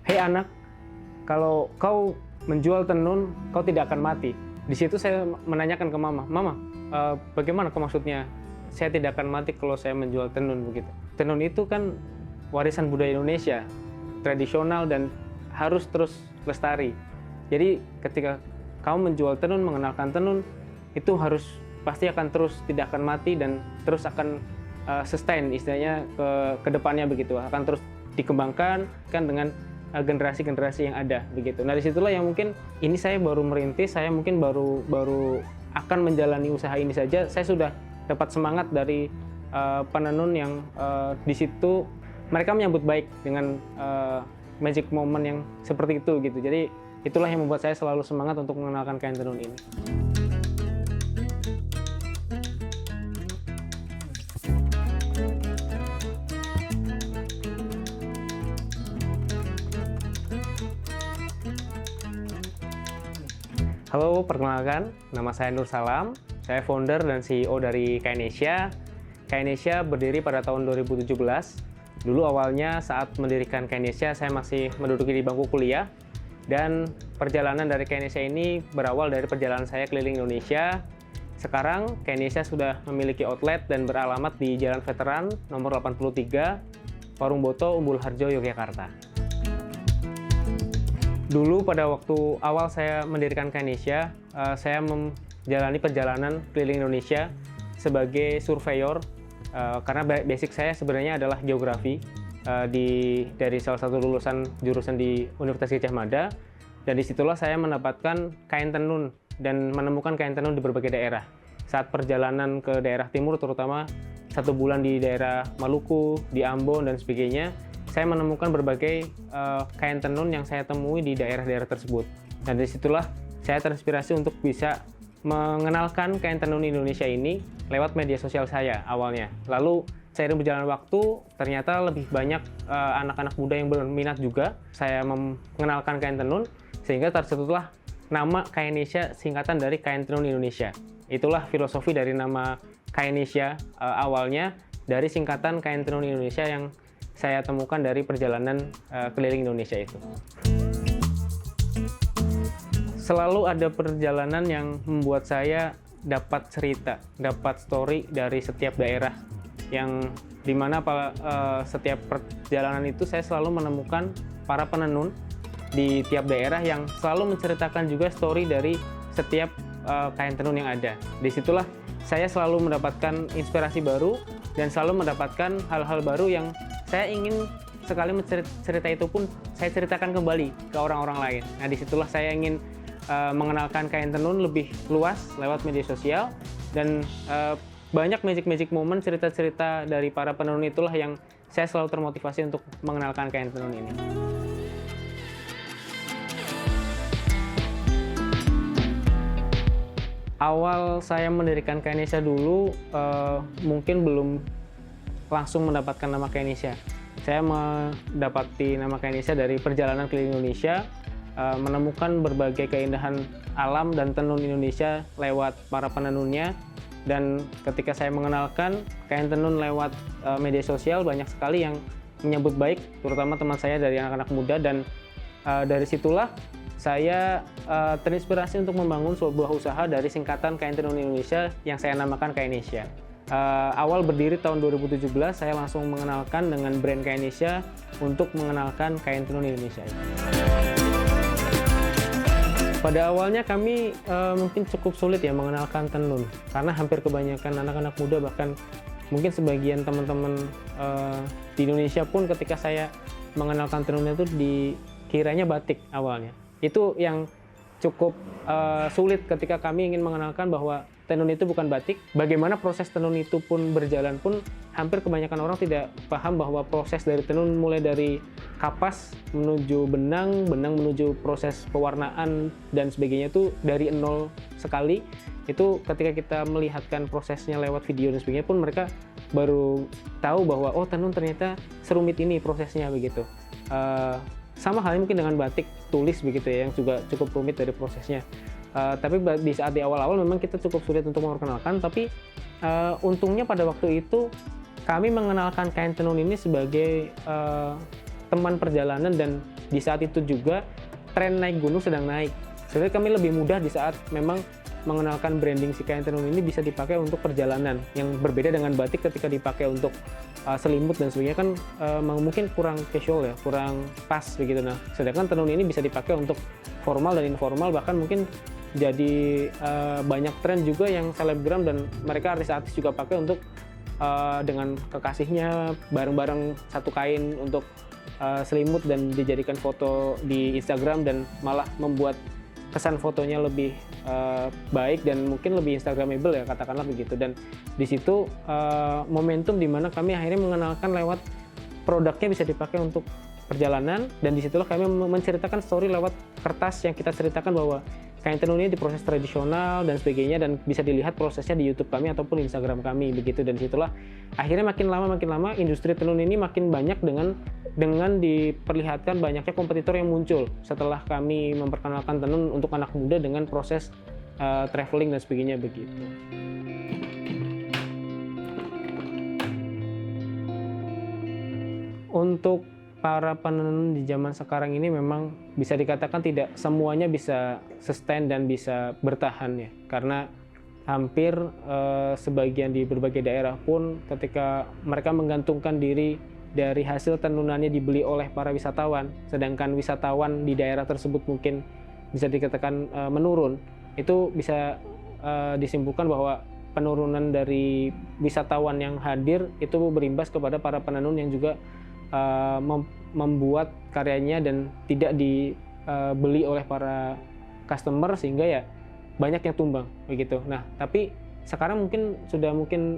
"Hei anak, kalau kau menjual tenun, kau tidak akan mati." Di situ saya menanyakan ke mama, "Mama, bagaimana maksudnya saya tidak akan mati kalau saya menjual tenun begitu?" Tenun itu kan warisan budaya Indonesia, tradisional dan harus terus lestari. Jadi ketika kamu menjual tenun, mengenalkan tenun, itu harus pasti akan terus tidak akan mati dan terus akan sustain istilahnya ke depannya begitu, akan terus dikembangkan kan dengan generasi-generasi yang ada begitu. Nah disitulah yang mungkin ini saya baru merintis, saya mungkin baru akan menjalani usaha ini saja, saya sudah dapat semangat dari penenun yang di situ mereka menyambut baik dengan magic moment yang seperti itu gitu. Jadi itulah yang membuat saya selalu semangat untuk mengenalkan kain tenun ini. Halo, perkenalkan, nama saya Nur Salam. Saya founder dan CEO dari Kainesia. Kainesia berdiri pada tahun 2017. Dulu awalnya saat mendirikan Kainesia, saya masih menduduki di bangku kuliah. Dan perjalanan dari Kainesia ini berawal dari perjalanan saya keliling Indonesia. Sekarang Kainesia sudah memiliki outlet dan beralamat di Jalan Veteran nomor 83, Warung Boto, Umbul Harjo, Yogyakarta. Dulu pada waktu awal saya mendirikan Kainesia, saya menjalani perjalanan keliling Indonesia sebagai surveyor, karena basic saya sebenarnya adalah geografi dari salah satu lulusan jurusan di Universitas Gadjah Mada, dan disitulah saya mendapatkan kain tenun dan menemukan kain tenun di berbagai daerah. Saat perjalanan ke daerah timur, terutama 1 bulan di daerah Maluku, di Ambon dan sebagainya, saya menemukan berbagai kain tenun yang saya temui di daerah-daerah tersebut. Dan disitulah saya terinspirasi untuk bisa mengenalkan kain tenun Indonesia ini lewat media sosial saya awalnya. Lalu seiring berjalan waktu, ternyata lebih banyak anak-anak muda yang berminat juga. Saya mengenalkan kain tenun, sehingga tercetuslah nama Kainesia, singkatan dari Kain Tenun Indonesia. Itulah filosofi dari nama Kainesia awalnya, dari singkatan Kain Tenun Indonesia yang saya temukan dari perjalanan keliling Indonesia itu. Selalu ada perjalanan yang membuat saya dapat cerita, dapat story dari setiap daerah, yang dimana setiap perjalanan itu saya selalu menemukan para penenun di tiap daerah yang selalu menceritakan juga story dari setiap kain tenun yang ada. Disitulah saya selalu mendapatkan inspirasi baru dan selalu mendapatkan hal-hal baru yang saya ingin sekali cerita itu pun saya ceritakan kembali ke orang-orang lain. Nah disitulah saya ingin mengenalkan kain tenun lebih luas lewat media sosial, dan banyak magic moment, cerita-cerita dari para penenun itulah yang saya selalu termotivasi untuk mengenalkan kain tenun ini. Awal saya mendirikan Kainesia dulu mungkin belum langsung mendapatkan nama Kainesia. Saya mendapati nama Kainesia dari perjalanan keliling Indonesia, menemukan berbagai keindahan alam dan tenun Indonesia lewat para penenunnya. Dan ketika saya mengenalkan kain tenun lewat media sosial, banyak sekali yang menyambut baik, terutama teman saya dari anak-anak muda. Dan dari situlah saya terinspirasi untuk membangun sebuah usaha dari singkatan Kain Tenun Indonesia yang saya namakan Kainesia. Awal berdiri tahun 2017, saya langsung mengenalkan dengan brand Kainesia untuk mengenalkan kain tenun Indonesia. Pada awalnya kami mungkin cukup sulit ya mengenalkan tenun, karena hampir kebanyakan anak-anak muda, bahkan mungkin sebagian teman-teman di Indonesia pun ketika saya mengenalkan tenunnya itu dikiranya batik awalnya. Itu yang cukup sulit ketika kami ingin mengenalkan bahwa tenun itu bukan batik. Bagaimana proses tenun itu pun berjalan pun hampir kebanyakan orang tidak paham bahwa proses dari tenun mulai dari kapas menuju benang, benang menuju proses pewarnaan dan sebagainya itu dari nol sekali. Itu ketika kita melihatkan prosesnya lewat video dan sebagainya pun mereka baru tahu bahwa oh tenun ternyata serumit ini prosesnya begitu. Sama halnya mungkin dengan batik tulis begitu ya, yang juga cukup rumit dari prosesnya. Tapi di saat di awal-awal memang kita cukup sulit untuk memperkenalkan, tapi untungnya pada waktu itu kami mengenalkan kain tenun ini sebagai teman perjalanan, dan di saat itu juga tren naik gunung sedang naik. Sebenarnya kami lebih mudah di saat memang mengenalkan branding si kain tenun ini bisa dipakai untuk perjalanan, yang berbeda dengan batik ketika dipakai untuk selimut dan sebagainya kan mungkin kurang casual ya, kurang pas begitu. Nah, sedangkan tenun ini bisa dipakai untuk formal dan informal, bahkan mungkin jadi banyak tren juga yang selebgram dan mereka artis-artis juga pakai untuk dengan kekasihnya bareng-bareng satu kain untuk selimut dan dijadikan foto di Instagram, dan malah membuat kesan fotonya lebih baik dan mungkin lebih instagramable ya, katakanlah begitu. Dan di situ momentum di mana kami akhirnya mengenalkan lewat produknya bisa dipakai untuk perjalanan, dan disitulah kami menceritakan story lewat kertas yang kita ceritakan bahwa kain tenun ini diproses tradisional dan sebagainya, dan bisa dilihat prosesnya di YouTube kami ataupun Instagram kami begitu. Dan disitulah akhirnya makin lama industri tenun ini makin banyak dengan diperlihatkan banyaknya kompetitor yang muncul setelah kami memperkenalkan tenun untuk anak muda dengan proses traveling dan sebagainya begitu. Untuk para penenun di zaman sekarang ini memang bisa dikatakan tidak semuanya bisa sustain dan bisa bertahan ya, karena hampir sebagian di berbagai daerah pun ketika mereka menggantungkan diri dari hasil tenunannya dibeli oleh para wisatawan, sedangkan wisatawan di daerah tersebut mungkin bisa dikatakan menurun, itu bisa disimpulkan bahwa penurunan dari wisatawan yang hadir itu berimbas kepada para penenun yang juga membuat karyanya dan tidak dibeli oleh para customer, sehingga ya banyak yang tumbang begitu. Nah, tapi sekarang mungkin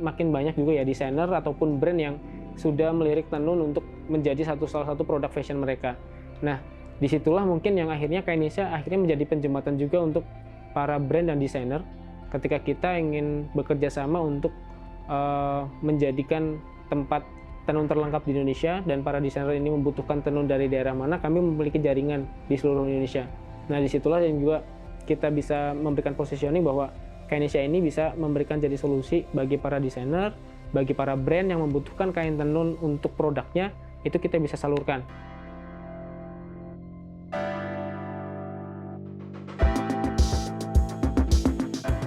makin banyak juga ya desainer ataupun brand yang sudah melirik tenun untuk menjadi salah satu produk fashion mereka. Nah, disitulah mungkin yang akhirnya Kainisha akhirnya menjadi penjembatan juga untuk para brand dan desainer ketika kita ingin bekerja sama untuk menjadikan tempat tenun terlengkap di Indonesia, dan para desainer ini membutuhkan tenun dari daerah mana, kami memiliki jaringan di seluruh Indonesia. Nah, disitulah yang juga kita bisa memberikan positioning bahwa Kainisha ini bisa memberikan jadi solusi bagi para desainer, bagi para brand yang membutuhkan kain tenun untuk produknya, itu kita bisa salurkan.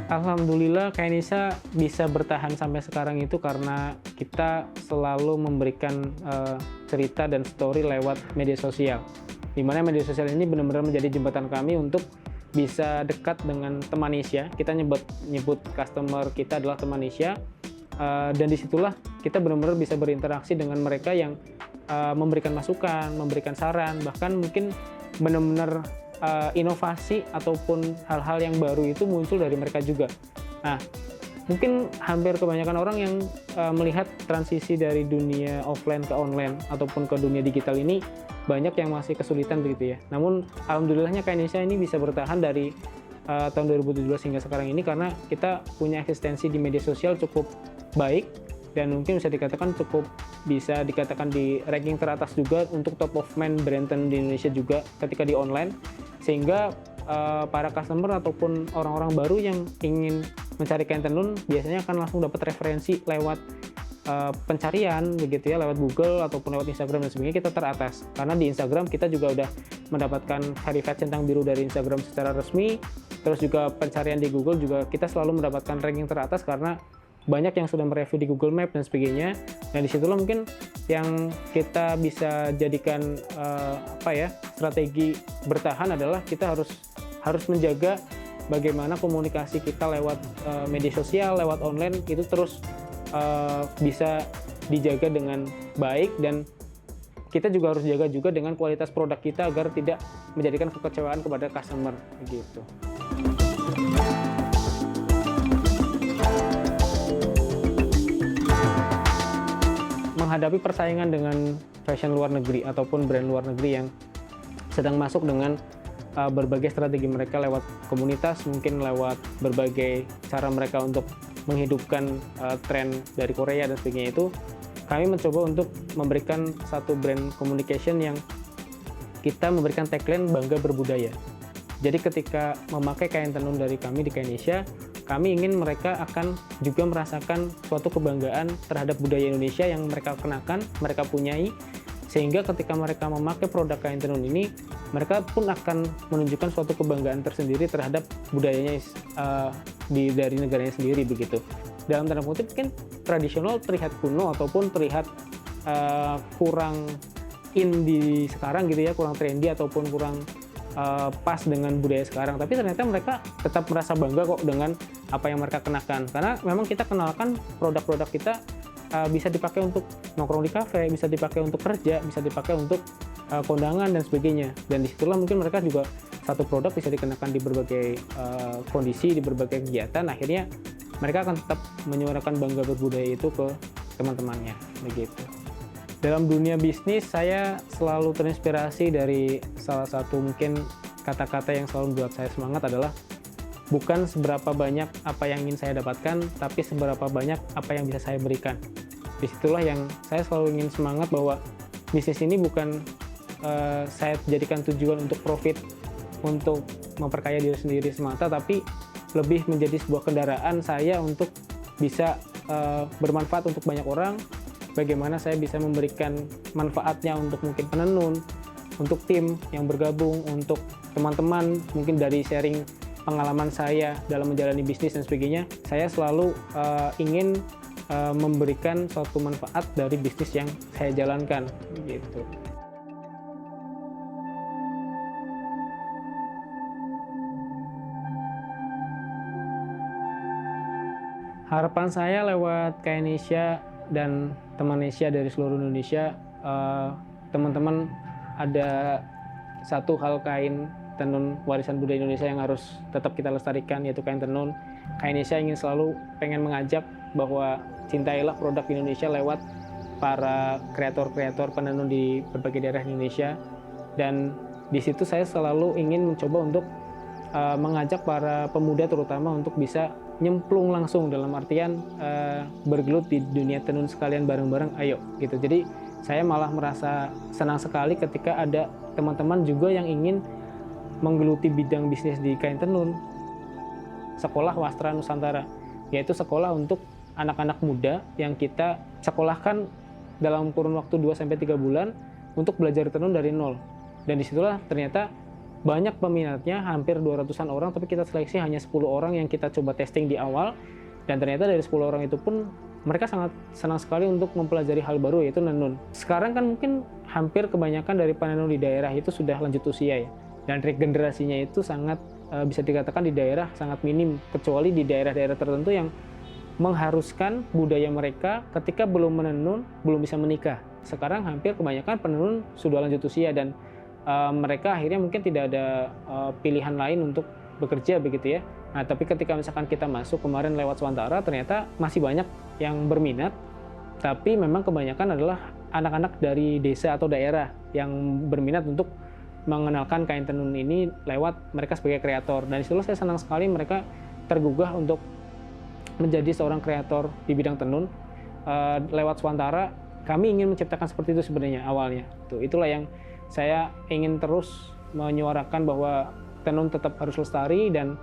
Alhamdulillah Kainisha bisa bertahan sampai sekarang itu karena kita selalu memberikan cerita dan story lewat media sosial. Dimana media sosial ini benar-benar menjadi jembatan kami untuk bisa dekat dengan teman Asia. Kita nyebut customer kita adalah teman Asia, dan disitulah kita benar-benar bisa berinteraksi dengan mereka yang memberikan masukan, memberikan saran, bahkan mungkin benar-benar inovasi ataupun hal-hal yang baru itu muncul dari mereka juga. Nah, mungkin hampir kebanyakan orang yang melihat transisi dari dunia offline ke online ataupun ke dunia digital ini banyak yang masih kesulitan begitu ya. Namun alhamdulillahnya Kainisha ini bisa bertahan dari tahun 2017 hingga sekarang ini karena kita punya eksistensi di media sosial cukup baik, dan mungkin bisa dikatakan di ranking teratas juga untuk top of mind brand tenun di Indonesia juga ketika di online, sehingga para customer ataupun orang-orang baru yang ingin mencari kain tenun biasanya akan langsung dapat referensi lewat pencarian begitu ya, lewat Google ataupun lewat Instagram dan sebagainya. Kita teratas karena di Instagram kita juga udah mendapatkan verified centang biru dari Instagram secara resmi, terus juga pencarian di Google juga kita selalu mendapatkan ranking teratas karena banyak yang sudah mereview di Google Map dan sebagainya. Dan disitulah mungkin yang kita bisa jadikan strategi bertahan adalah kita harus menjaga bagaimana komunikasi kita lewat media sosial, lewat online itu terus bisa dijaga dengan baik, dan kita juga harus jaga juga dengan kualitas produk kita agar tidak menjadikan kekecewaan kepada customer gitu. Menghadapi persaingan dengan fashion luar negeri ataupun brand luar negeri yang sedang masuk dengan berbagai strategi mereka lewat komunitas, mungkin lewat berbagai cara mereka untuk menghidupkan tren dari Korea dan sebagainya, itu kami mencoba untuk memberikan satu brand communication yang kita memberikan tagline bangga berbudaya. Jadi ketika memakai kain tenun dari kami di Kainisha, kami ingin mereka akan juga merasakan suatu kebanggaan terhadap budaya Indonesia yang mereka kenakan, mereka punyai, Sehingga ketika mereka memakai produk kain tenun ini, mereka pun akan menunjukkan suatu kebanggaan tersendiri terhadap budayanya dari negaranya sendiri begitu. Dalam tanda kutip mungkin tradisional terlihat kuno ataupun terlihat kurang in di sekarang gitu ya, kurang trendy ataupun kurang pas dengan budaya sekarang. Tapi ternyata mereka tetap merasa bangga kok dengan apa yang mereka kenakan. Karena memang kita kenalkan produk-produk kita bisa dipakai untuk nongkrong di kafe, bisa dipakai untuk kerja, bisa dipakai untuk kondangan dan sebagainya. Dan disitulah mungkin mereka juga satu produk bisa dikenakan di berbagai kondisi, di berbagai kegiatan. Akhirnya mereka akan tetap menyuarakan bangga berbudaya itu ke teman-temannya, begitu. Dalam dunia bisnis, saya selalu terinspirasi dari salah satu mungkin kata-kata yang selalu membuat saya semangat adalah bukan seberapa banyak apa yang ingin saya dapatkan, tapi seberapa banyak apa yang bisa saya berikan. Disitulah yang saya selalu ingin semangat bahwa bisnis ini bukan saya jadikan tujuan untuk profit, untuk memperkaya diri sendiri semata, tapi lebih menjadi sebuah kendaraan saya untuk bisa bermanfaat untuk banyak orang. Bagaimana saya bisa memberikan manfaatnya untuk mungkin penenun, untuk tim yang bergabung, untuk teman-teman, mungkin dari sharing pengalaman saya dalam menjalani bisnis dan sebagainya. Saya selalu ingin memberikan suatu manfaat dari bisnis yang saya jalankan, gitu. Harapan saya lewat Kainesia dan teman Nesia dari seluruh Indonesia, teman-teman ada satu hal kain tenun warisan budaya Indonesia yang harus tetap kita lestarikan, yaitu kain tenun. Kainesia ingin selalu pengen mengajak bahwa cintailah produk Indonesia lewat para kreator-kreator penenun di berbagai daerah Indonesia. Dan di situ saya selalu ingin mencoba untuk mengajak para pemuda terutama untuk bisa nyemplung langsung, dalam artian bergelut di dunia tenun sekalian bareng-bareng, ayo gitu. Jadi saya malah merasa senang sekali ketika ada teman-teman juga yang ingin menggeluti bidang bisnis di kain tenun. Sekolah Wastra Nusantara, yaitu sekolah untuk anak-anak muda yang kita sekolahkan dalam kurun waktu 2-3 bulan untuk belajar tenun dari nol. Dan disitulah ternyata banyak peminatnya, hampir 200-an orang, tapi kita seleksi hanya 10 orang yang kita coba testing di awal. Dan ternyata dari 10 orang itu pun mereka sangat senang sekali untuk mempelajari hal baru, yaitu nenun. Sekarang kan mungkin hampir kebanyakan dari penenun di daerah itu sudah lanjut usia ya. Dan regenerasinya itu sangat bisa dikatakan di daerah sangat minim, kecuali di daerah-daerah tertentu yang mengharuskan budaya mereka ketika belum menenun, belum bisa menikah. Sekarang hampir kebanyakan penenun sudah lanjut usia dan mereka akhirnya mungkin tidak ada pilihan lain untuk bekerja begitu ya. Nah, tapi ketika misalkan kita masuk kemarin lewat Swantara, ternyata masih banyak yang berminat, tapi memang kebanyakan adalah anak-anak dari desa atau daerah yang berminat untuk mengenalkan kain tenun ini lewat mereka sebagai kreator. Dan disitulah saya senang sekali mereka tergugah untuk menjadi seorang kreator di bidang tenun. Lewat Swantara, kami ingin menciptakan seperti itu sebenarnya awalnya. Itulah yang saya ingin terus menyuarakan bahwa tenun tetap harus lestari dan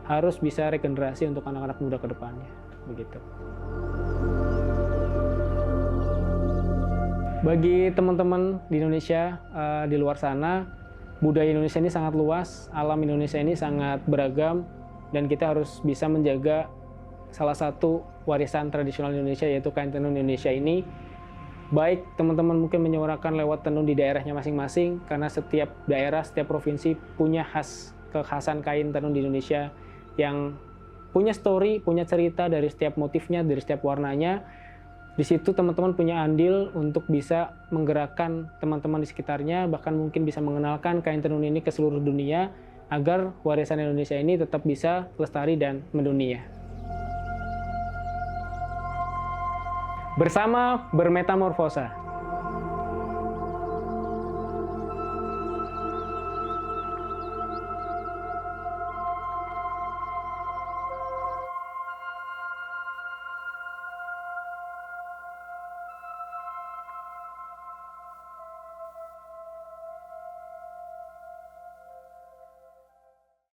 harus bisa regenerasi untuk anak-anak muda ke depannya. Begitu. Bagi teman-teman di Indonesia, di luar sana, budaya Indonesia ini sangat luas, alam Indonesia ini sangat beragam, dan kita harus bisa menjaga salah satu warisan tradisional Indonesia, yaitu kain tenun Indonesia ini. Baik teman-teman mungkin menyuarakan lewat tenun di daerahnya masing-masing, karena setiap daerah, setiap provinsi punya kekhasan kain tenun di Indonesia yang punya story, punya cerita dari setiap motifnya, dari setiap warnanya. Di situ teman-teman punya andil untuk bisa menggerakkan teman-teman di sekitarnya, bahkan mungkin bisa mengenalkan kain tenun ini ke seluruh dunia, agar warisan Indonesia ini tetap bisa lestari dan mendunia. Bersama bermetamorfosa.